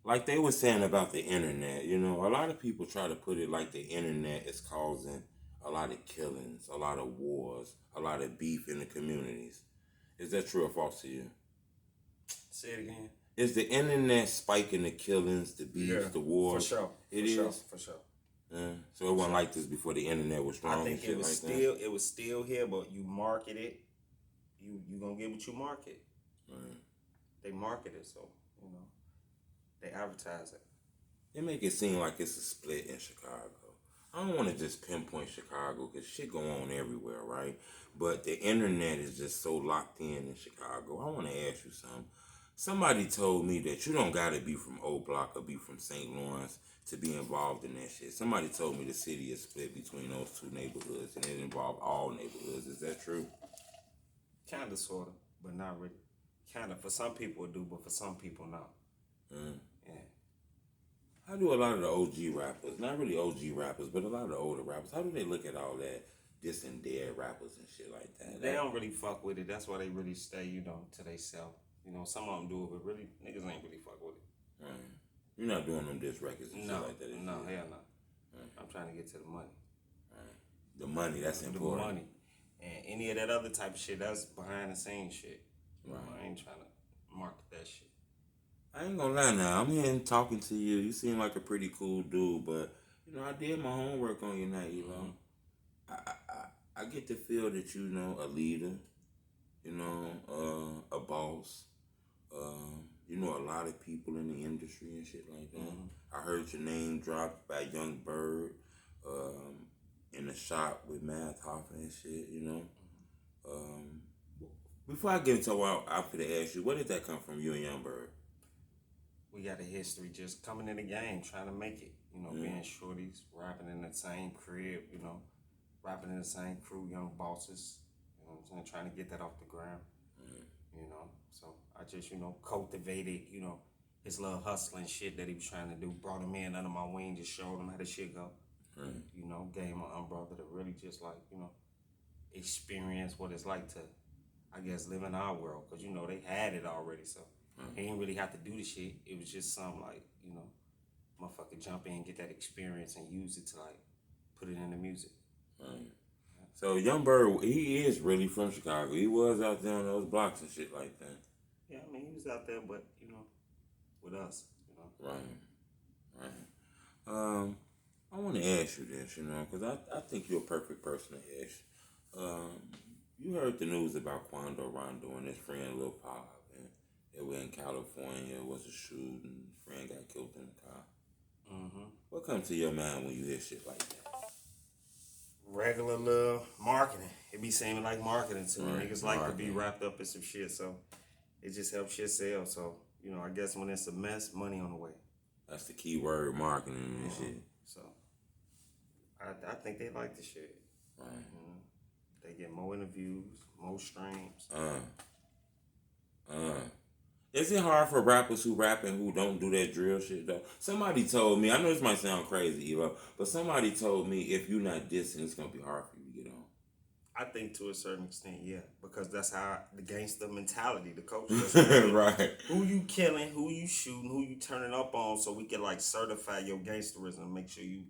like they were saying about the internet, you know, a lot of people try to put it like the internet is causing a lot of killings, a lot of wars, a lot of beef in the communities. Is that true or false to you? Say it again. Is the internet spiking the killings, the beefs, the wars? For sure. For sure. Yeah. So it wasn't like this before the internet was strong. I think and shit it was like still it was still here, but you market it. You gonna get what you market. Right. They market it, so they advertise it. They make it seem like it's a split in Chicago. I don't want to just pinpoint Chicago because shit go on everywhere, right? But the internet is just so locked in Chicago. I want to ask you something. Somebody told me that you don't got to be from Oblock or be from St. Lawrence to be involved in that shit. Somebody told me the city is split between those two neighborhoods and it involves all neighborhoods. Is that true? Kind of, sort of, but not really. Kind of. For some people it do, but for some people not. Yeah. How do a lot of the OG rappers, not really OG rappers, but a lot of the older rappers, how do they look at all that dissing dead rappers and shit like that? They don't really fuck with it. That's why they really stay, to they self. Some of them do it, but really, niggas ain't really fuck with it. Right. You're not doing them diss records and shit like that. No, hell no. Right. I'm trying to get to the money. Right. The money, that's important. The money. And any of that other type of shit, that's behind the scenes shit. Right. I ain't trying to market that shit. I ain't gonna lie now. I'm here and talking to you. You seem like a pretty cool dude, but I did my homework on you now. I get to feel that a leader, a boss. A lot of people in the industry and shit like that. I heard your name dropped by YungBerg in the shop with Math Hoffa and shit. Before I get into what I could ask you, where did that come from, you and YungBerg? We got a history just coming in the game, trying to make it. Being shorties, rapping in the same crib, rapping in the same crew, young bosses. Trying to get that off the ground. So I just, cultivated, his little hustling shit that he was trying to do. Brought him in under my wing, just showed him how the shit go. Gave him an umbrella to really just experience what it's like to, I guess, live in our world. Because, they had it already, so. He didn't really have to do the shit. It was just something motherfucker jump in, get that experience, and use it to put it in the music. Right. So YungBerg, he is really from Chicago. He was out there on those blocks and shit like that. Yeah, I mean, he was out there, but with us, Right. I want to ask you this, because I think you're a perfect person to ask. You heard the news about Quando Rondo and his friend Lil Pop. They were in California. It was a shooting. Friend got killed in the car. What comes to your mind when you hear shit like that? Regular little marketing. It be seeming like marketing to me. Right. Niggas like to be wrapped up in some shit, so it just helps shit sell. So, I guess when it's a mess, money on the way. That's the key word, marketing and shit. So, I think they like the shit. Right. They get more interviews, more streams. Is it hard for rappers who rap and who don't do that drill shit, though? Somebody told me, I know this might sound crazy, but somebody told me if you're not dissing, it's going to be hard for you to get on. I think to a certain extent, yeah, because that's how the gangster mentality, the culture. Right. Who you killing, who you shooting, who you turning up on, so we can certify your gangsterism and make sure you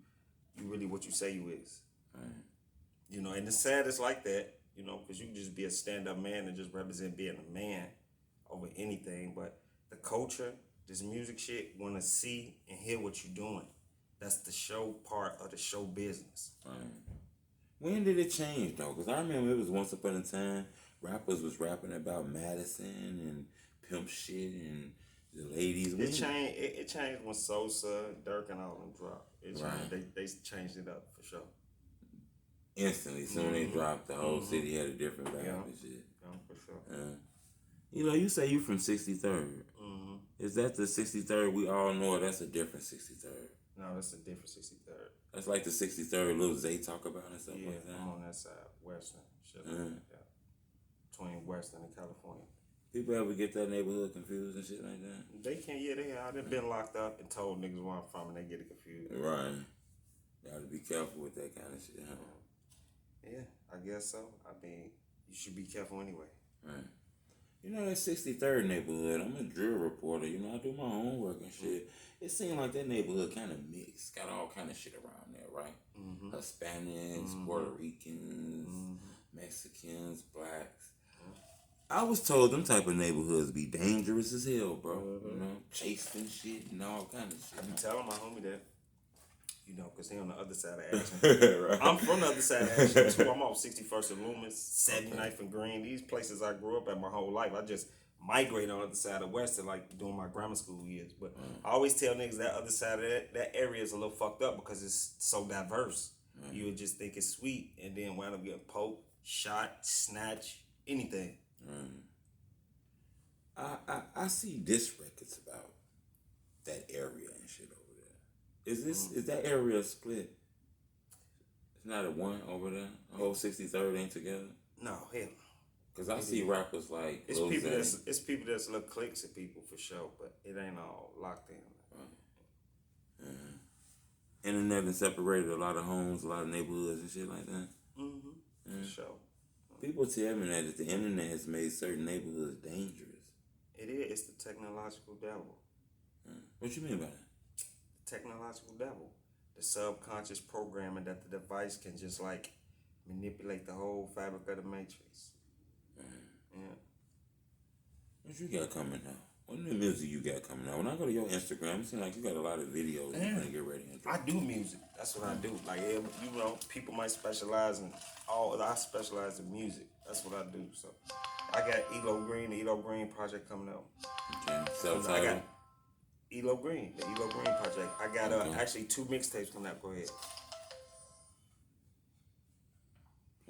really what you say you is. Right. And the sad is like that, because you can just be a stand-up man and just represent being a man over anything, but the culture, this music shit, want to see and hear what you're doing. That's the show part of the show business. Right. When did it change, though? Because I remember it was once upon a time, rappers was rapping about Madison and pimp shit and the ladies. It changed when Sosa, Dirk, and all them dropped. Right. They changed it up for sure. Instantly, soon they dropped, the whole city had a different vibe and shit. Yeah, for sure. You say you from 63rd. Is that the 63rd we all know, or that's a different 63rd? No, that's a different 63rd. That's like the 63rd Lil Zay talk about and stuff like that? Yeah, I'm on that side, Western. Shit like that. Between Western and California. People ever get that neighborhood confused and shit like that? They can, they have. They've been locked up and told niggas where I'm from and they get it confused. Right. Gotta be careful with that kind of shit, huh? Yeah, I guess so. I mean, you should be careful anyway. Right. You know that 63rd neighborhood. I'm a drill reporter. You know I do my homework and shit. It seemed like that neighborhood kind of mixed. Got all kind of shit around there, right? Hispanics, Puerto Ricans, Mexicans, blacks. I was told them type of neighborhoods be dangerous as hell, bro. You know, chasing shit and all kind of shit. I be telling my homie that, you know, because he on the other side of action. Right. I'm from the other side of action, too. I'm off 61st and Loomis, 79th and Green. These places I grew up at my whole life. I just migrated on the other side of Western, like, during my grammar school years. But I always tell niggas that other side of that area is a little fucked up because it's so diverse. You would just think it's sweet and then wind up getting poked, shot, snatched, anything. I see diss records about that area and shit over there. Is that area split? It's not a one over there. The whole 63rd ain't together. No, hell. Cause I see rappers like it's people that's little cliques of people for sure, but it ain't all locked in. Internet has separated a lot of homes, a lot of neighborhoods and shit like that. For sure. People tell me that the internet has made certain neighborhoods dangerous. It is. It's the technological devil. What you mean by that? The technological devil. The subconscious programming that the device can just like manipulate the whole fabric of the matrix. Yeah. What you got coming out? What new music you got coming out? When I go to your Instagram, it seems like you got a lot of videos. You want to get ready and drop. I do music. That's what I do. Like, you know, people might specialize in I specialize in music. That's what I do. So, I got ELO Green project coming out. Okay. Self-titled. The ELO Green project. I got actually 2 mixtapes coming out. Go ahead.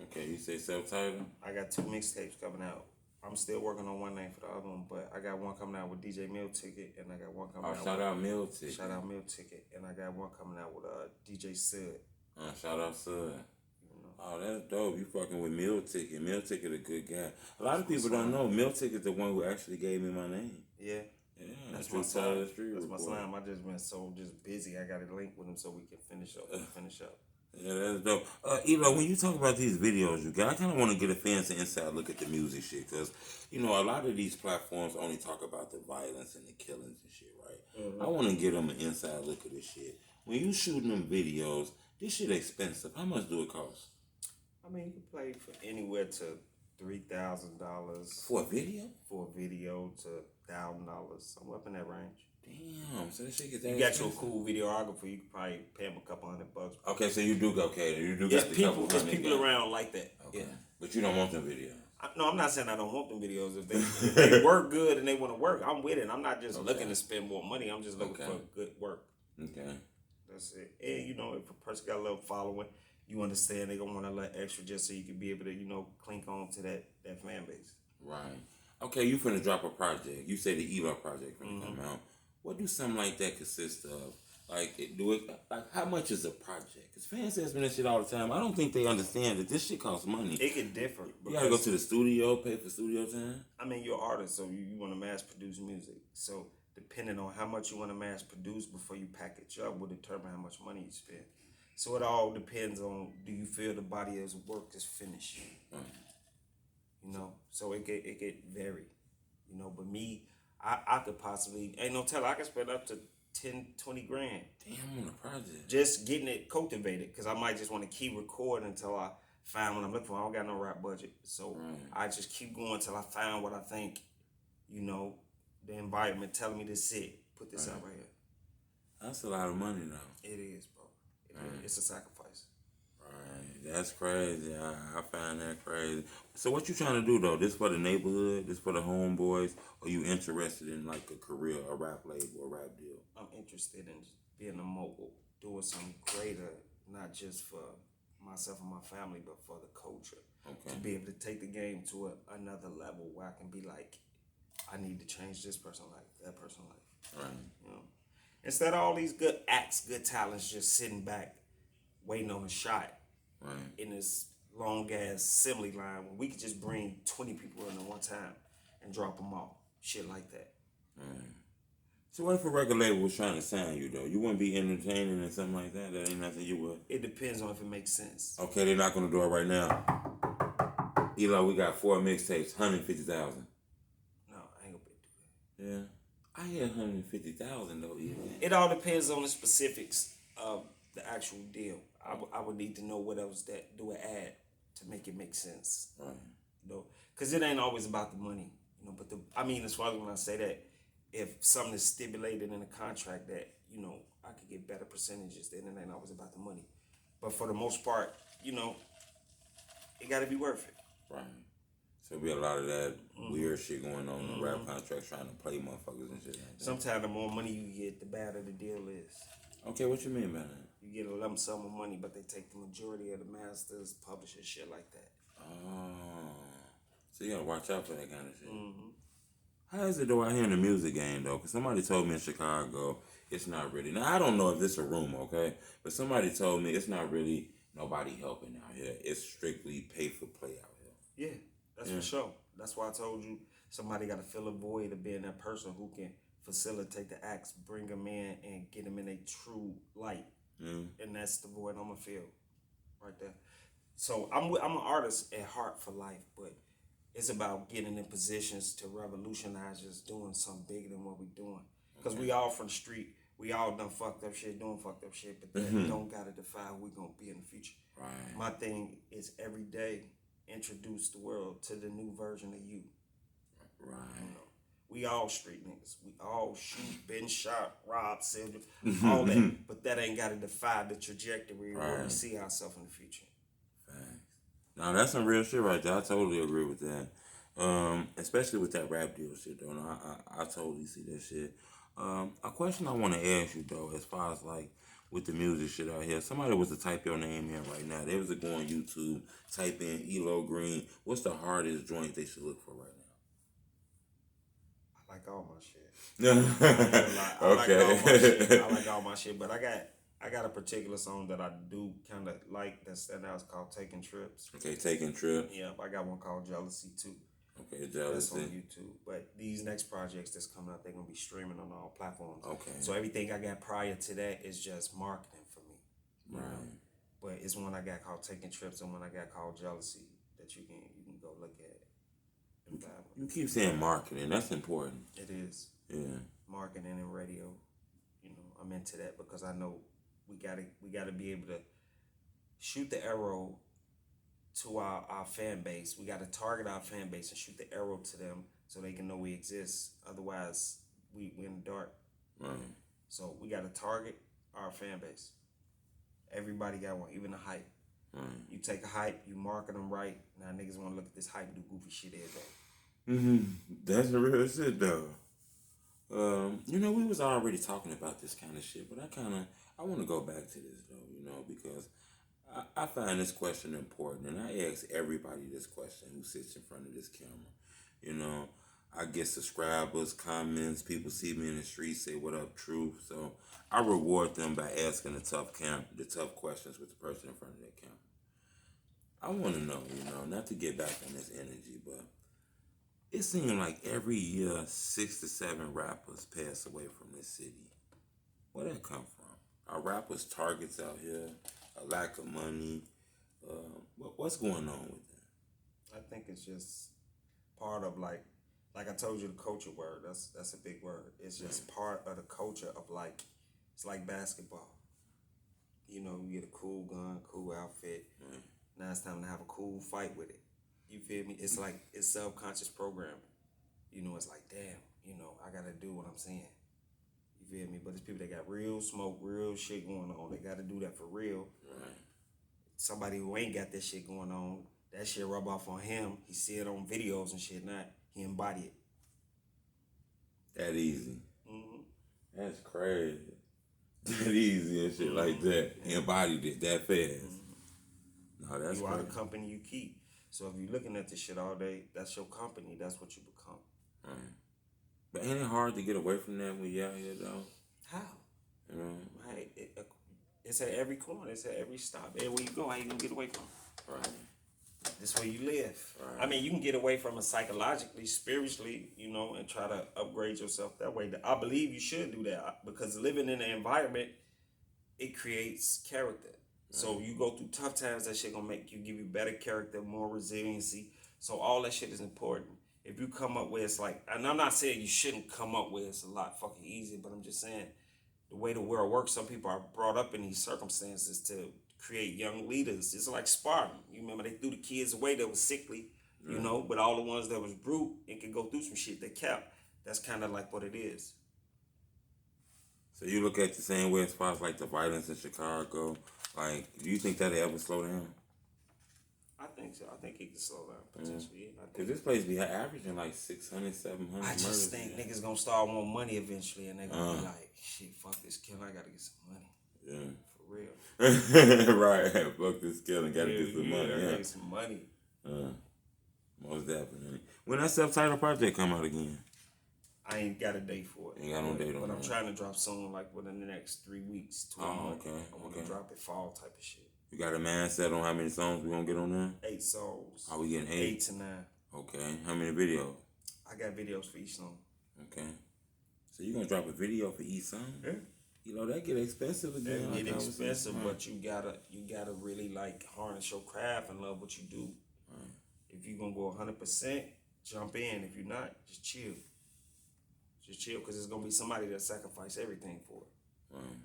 Okay, you say self-titled? I got 2 mixtapes coming out. I'm still working on one name for the other one, but I got one coming out with DJ Meal Ticket, and I got one coming out. Shout out Meal Ticket. Shout out Meal Ticket, and I got one coming out with DJ Sud. Shout out Sud. Oh, that's dope. You fucking with Meal Ticket. Meal Ticket a good guy. A lot of people don't know Meal Ticket the one who actually gave me my name. Yeah. Yeah, that's my son. That's my son. I just been so busy. I got to link with him so we can finish up. Yeah, that's dope. When you talk about these videos you got, I kind of want to get a fancy inside look at the music shit, because, you know, a lot of these platforms only talk about the violence and the killings and shit, right? I want to get them an inside look at this shit. When you shooting them videos, this shit expensive. How much do it cost? I mean, you can play for anywhere to $3,000 for a video. For a video to $1,000, somewhere up in that range. Damn, so that shit get that. You got your cool videographer. You can probably pay him a couple $100. Okay, so you do got the people. There's people around like that. Okay. Yeah, but you don't want them videos. No, I'm not saying I don't want them videos. If they work good and they want to work, I'm with it. I'm not just looking to spend more money. I'm just looking for good work. Okay. That's it. And, you know, if a person got a little following, you understand they gonna want a little extra just so you can be able to, you know, clink on to that fan base. Right. Okay, you finna drop a project. You say the ELO project finna come out. What do something like that consist of? Like, how much is a project? Because fans ask me that shit all the time. I don't think they understand that this shit costs money. It can differ. You gotta go to the studio, pay for studio time. I mean, you're an artist, so you want to mass produce music. So depending on how much you want to mass produce before you package up will determine how much money you spend. So it all depends on, do you feel the body of work is finished? You know, so it get vary. You know, but me, I could possibly, ain't no tell, I could spend up to 10, 20 grand. Damn, on a project. Just getting it cultivated, because I might just want to keep recording until I find what I'm looking for. I don't got no rap budget. So I just keep going until I find what I think, you know, the environment telling me to sit, put this out right here. That's a lot of money now. It is, bro. It's a sacrifice. Right. That's crazy. I find that crazy. So what you trying to do, though? This for the neighborhood? This for the homeboys? Or you interested in, like, a career, a rap label, a rap deal? I'm interested in being a mogul, doing something greater, not just for myself and my family, but for the culture. Okay. To be able to take the game to another level where I can be like, I need to change this person's life, that person's life. Right. You know? Instead of all these good acts, good talents just sitting back, waiting on a shot in this long-ass assembly line, when we could just bring 20 people in at one time and drop them off. Shit like that. So what if a record label was trying to sign you, though? You wouldn't be entertaining and something like that? That ain't nothing you would? It depends on if it makes sense. Okay, they're not going to do it right now. ELO, we got 4 mixtapes, 150,000. Yeah. I had 150,000 though. Yeah. It all depends on the specifics of the actual deal. I would need to know what else that do it add to make it make sense. Right. You know, because it ain't always about the money. You know, but as far as when I say that, if something is stipulated in a contract that I could get better percentages, then it ain't always about the money. But for the most part, it got to be worth it. Right. So be a lot of that weird shit going on in rap contracts, trying to play motherfuckers and shit like that. Sometimes the more money you get, the better the deal is. Okay, what you mean by that? You get a lump sum of money, but they take the majority of the masters, publishers, shit like that. Oh. So you gotta watch out for that kind of shit. How is it though out here in the music game though? Because somebody told me in Chicago, it's not really. Now I don't know if this is a rumor, okay? But somebody told me it's not really nobody helping out here. It's strictly pay for play out here. Yeah, that's for sure. That's why I told you somebody got to fill a void of being that person who can facilitate the acts, bring them in, and get them in a true light. And that's the void I'm gonna feel right there. So I'm an artist at heart for life, but it's about getting in positions to revolutionize, just doing something bigger than what we're doing. Because we all from the street, we all done fucked up shit, doing fucked up shit, but that don't gotta define who we gonna be in the future. Right. My thing is every day introduce the world to the new version of you. Right. We all street niggas. We all shoot, been shot, robbed, silver, all that. But that ain't gotta define the trajectory where we see ourselves in the future. Now that's some real shit right there. I totally agree with that. Especially with that rap deal shit though. No, I totally see that shit. A question I want to ask you though, as far as like with the music shit out here, somebody was to type your name in right now. They was to go on YouTube, type in ELO Green. What's the hardest joint they should look for right I like all my shit. now? I like all my shit, but I got a particular song that I do kind of like that's called Taking Trips. Okay, Taking Trips. Yeah, I got one called Jealousy too. Okay, Jealousy. That's on YouTube. But these next projects that's coming out, they're gonna be streaming on all platforms. Okay. So everything I got prior to that is just marketing for me. Right. But it's one I got called Taking Trips and one I got called Jealousy that you can go look at. You keep saying marketing. That's important. It is. Yeah. Marketing and radio. I'm into that because I know we gotta be able to shoot the arrow to our fan base. We gotta target our fan base and shoot the arrow to them so they can know we exist. Otherwise, we in the dark. Right. So we gotta target our fan base. Everybody got one, even the hype. Right. You take a hype, you market them right. Now niggas want to look at this hype, do goofy shit every day. That's the real shit though. We was already talking about this kind of shit, but I want to go back to this though, because I find this question important, and I ask everybody this question who sits in front of this camera. I get subscribers, comments, people see me in the street, say what up, truth. So I reward them by asking the tough questions with the person in front of that camera. I want to know, not to get back on this energy, but it seems like every year 6 to 7 rappers pass away from this city. Where that come from? Are rappers targets out here? A lack of money? What's going on with that? I think it's just part of like I told you, the culture word. That's a big word. It's just part of the culture of it's like basketball. You get a cool gun, cool outfit. Right. Now it's time to have a cool fight with it. You feel me? It's like it's self-conscious programming. It's like, damn, I gotta do what I'm saying. You feel me? But it's people that got real smoke, real shit going on. They gotta do that for real. Right. Somebody who ain't got that shit going on, that shit rub off on him. He see it on videos and shit. Not he embody it. That easy. That's crazy. That easy and shit like that. He embodied it that fast. No, that's You are the crazy. company you keep. So if you're looking at this shit all day, that's your company. That's what you become. Right. But ain't it hard to get away from that when you're out here, though? How? Right. It's at every corner. It's at every stop. Everywhere you go, how you gonna get away from it? Right. This way you live. Right. I mean, you can get away from it psychologically, spiritually, and try to upgrade yourself that way. I believe you should do that because living in an environment, it creates character. So you go through tough times, that shit gonna give you better character, more resiliency. So all that shit is important. if you come up where it's like, and I'm not saying you shouldn't come up where it's a lot fucking easy, but I'm just saying the way the world works, some people are brought up in these circumstances to create young leaders. It's like Spartan. You remember they threw the kids away that was sickly, you know, but all the ones that was brute and could go through some shit they kept. That's kind of like what it is. So you look at the same way as far as like the violence in Chicago. Like, do you think that'll ever slow down? I think so. I think it can slow down potentially. Yeah. Cause this place be averaging like 600, 700 I just murders. think niggas gonna start wanting money eventually, and they gonna be like, "Shit, fuck this kill. I gotta get some money." Yeah. For real. Right. Fuck this killing. Gotta get some money. I Yeah. gotta get some money. Most definitely. When that self-titled project come out again? I ain't got a date for it. Ain't got no date on But I'm that. trying to drop soon, like within the next 3 weeks to a month. Okay. I want to drop it fall type of shit. You got a mindset on how many songs we gonna get on there? 8 songs. Are we getting 8? 8 to 9. Okay. How many videos? I got videos for each song. Okay. So you gonna drop a video for each song? Yeah. You know that get expensive again. It get expensive, but you gotta really like harness your craft and love what you do. Right. If you gonna go 100%, jump in. If you're not, just chill. Just chill, because there's gonna be somebody that sacrifice everything for it. Right.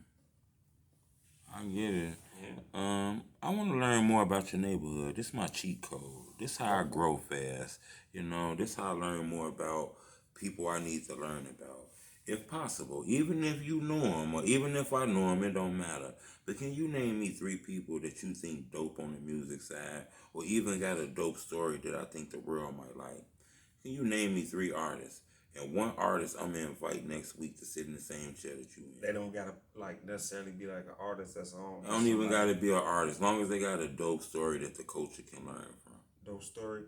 I get it. Yeah. I want to learn more about your neighborhood. This is my cheat code. This how I grow fast. You know, this how I learn more about people I need to learn about. If possible, even if you know them or even if I know them, it don't matter. But can you name me 3 people that you think dope on the music side or even got a dope story that I think the world might like? Can you name me 3 artists? And 1 artist I'm gonna invite next week to sit in the same chair that you in. They don't gotta like necessarily be like an artist that's on. I don't even gotta be an artist, as long as they got a dope story that the culture can learn from. Dope story.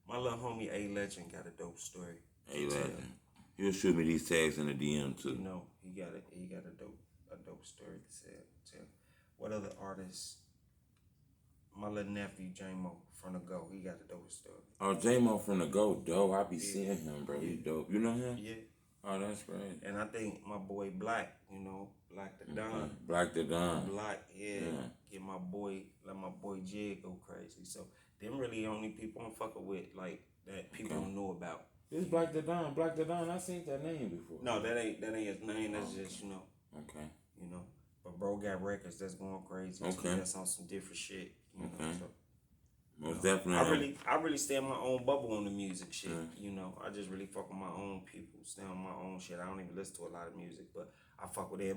My little homie A Legend got a dope story. A Legend. He'll shoot me these tags in the DM too. You know, he got a dope story to tell. What other artists? My little nephew J-Mo from the Go, he got a dope story. Oh, J-Mo from the Go, dope. I be seeing him, bro. He dope. You know him? Yeah. Oh, that's great. And I think my boy Black, you know, Black the Don. Black the Don. Black, yeah. Get my boy, let my boy Jig go crazy. So them really only people I'm fucking with, like that people don't know about. This Black the Don. Black the Don. I seen that name before. No, that ain't his name. That's just, you know. Okay. You know. But bro got records that's going crazy. Okay. That's on some different shit. You know, so. Most definitely. I really stay in my own bubble on the music shit. You know, I just really fuck with my own people, stay on my own shit. I don't even listen to a lot of music, but I fuck with everybody.